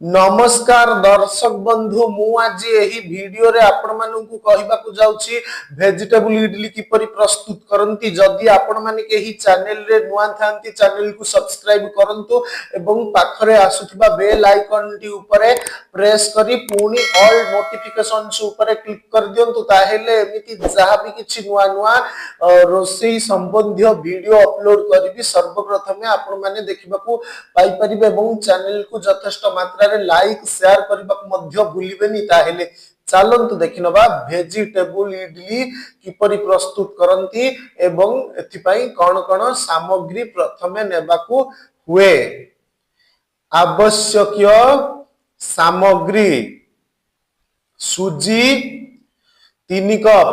नमस्कार दर्शक बंधु मु आज यही वीडियो रे आपण मानकु कहिबाकू जाउची वेजिटेबल इडली किपरि प्रस्तुत करंती। जदि आपण माने केही चैनल रे नुआ थांती चैनल को सब्सक्राइब करंतु एवं पाखरे आसुथिबा बेल आइकन टी ऊपरे प्रेस करी पुनी ऑल नोटिफिकेशंस ऊपरे क्लिक कर दियंतु ताहेले एमिति जहा भी किछि नुआ नुआ रोसई संबंधी वीडियो अपलोड करबी सर्वप्रथमे आपण माने देखिबाकू पाई परिबे एवं चैनल को यथेष्ट मात्रा लाइक शेयर करने भूलिबेनी। ताहेले चलंतु देखिनबा वेजिटेबल इडली किपरि प्रस्तुत करंती एवं एथिपाई कौन कौन सामग्री प्रथमे नेबाकू हुए। आवश्यक सामग्री सुजी 3 कप,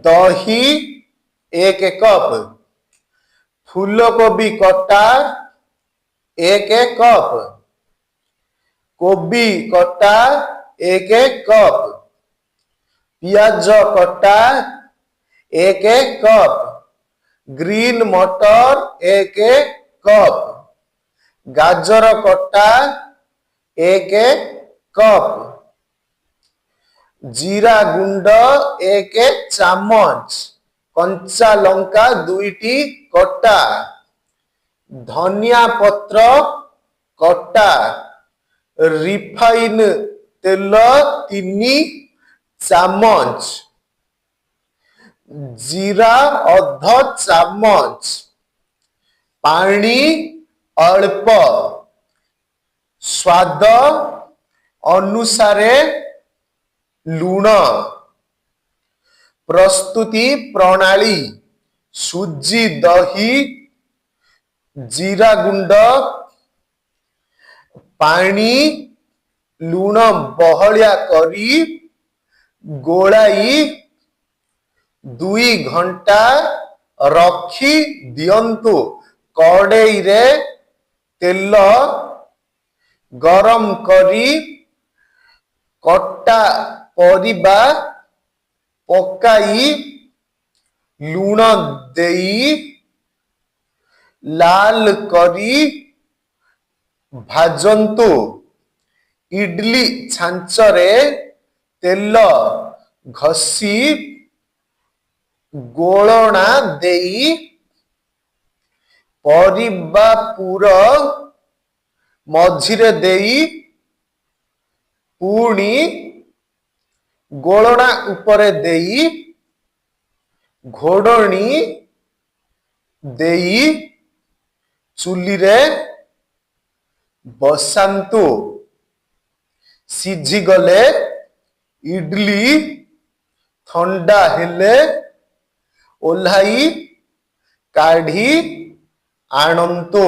दही 1 कप, फूलकोबी कटा 1 कप, कोबी कटा 1 कप, पियाज कटा 1 कप, ग्रीन मटर 1 कप, गाजर कटा 1 कप, जीरा गुंड 1 चामच, कंचा लंका 2टी कटा, धनिया पत्र कटा, रिफाइन तेल 3 चामच, जीरा अर्ध चामच, पानी अल्प, स्वाद अनुसारे लूण। प्रस्तुति प्रणाली सुजी दही जीरा गुंड पानी लूण बहलिया करी गोलाई 2 घंटा रखी दियंतु। कड़ाई रे तेल गरम करी कटा परिबा पकाई लूण देई लाल करी भाजंतु। इडली छांचरे तेल घसी गोलना देई परिबा पूर मझिरे देई पुणी गोलना उपरे देई घोड़नी देई चुली रे बसांतु। सिझी गले इडली ठंडा हेले ओल्हाई काढ़ी आणंतु।